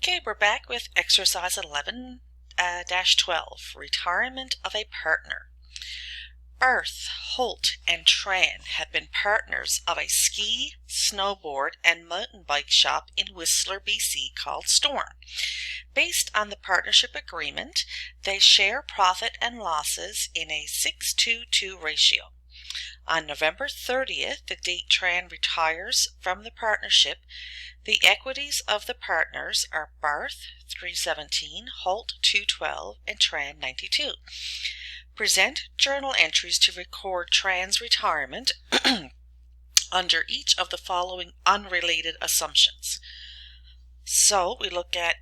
Okay, we're back with exercise 11-12, retirement of a partner. Barth, Holt, and Tran had been partners of a ski, snowboard, and mountain bike shop in Whistler, BC called Storm. Based on the partnership agreement, they share profit and losses in a 6-to-2 ratio. On November 30th, the date Tran retires from the partnership, the equities of the partners are Barth, $317, Holt, $212, and Tran, $92. Present journal entries to record Tran's retirement under each of the following unrelated assumptions. So we look at,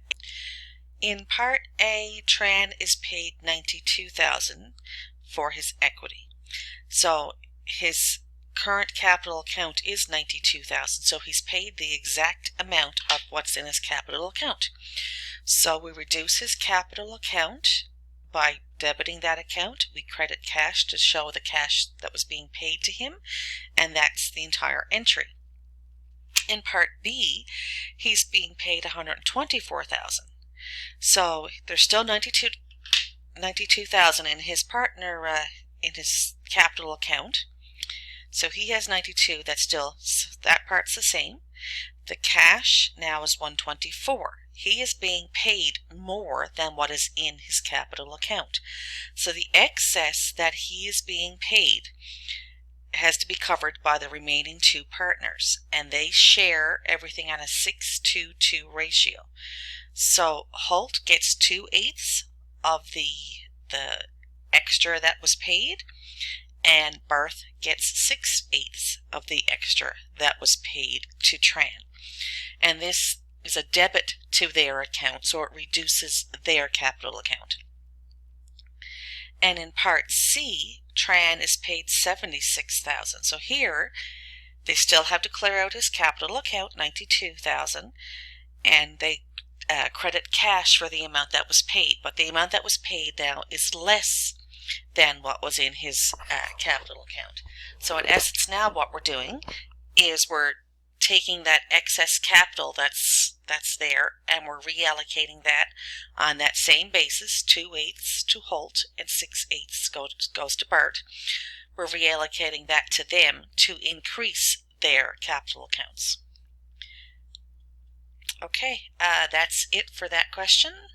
in Part A, Tran is paid $92,000 for his equity. So his current capital account is $92,000, so he's paid the exact amount of what's in his capital account. So we reduce his capital account by debiting that account. We credit cash to show the cash that was being paid to him, and that's the entire entry. In Part B, he's being paid $124,000. So there's still $92,000 in his partner in his capital account. So he has 92. That part's the same. The cash now is 124. He is being paid more than what is in his capital account. So the excess that he is being paid has to be covered by the remaining two partners, and they share everything on a 6-to-2 ratio. So Holt gets 2/8 of the extra that was paid, and Barth gets 6/8 of the extra that was paid to Tran. And this is a debit to their account, so it reduces their capital account. And in Part C, Tran is paid $76,000. So here, they still have to clear out his capital account, $92,000, and they credit cash for the amount that was paid. But the amount that was paid now is less than what was in his capital account. So in essence, now what we're doing is we're taking that excess capital that's there, and we're reallocating that on that same basis. 2/8 to Holt and 6/8 goes to Bart. We're reallocating that to them to increase their capital accounts. Okay, that's it for that question.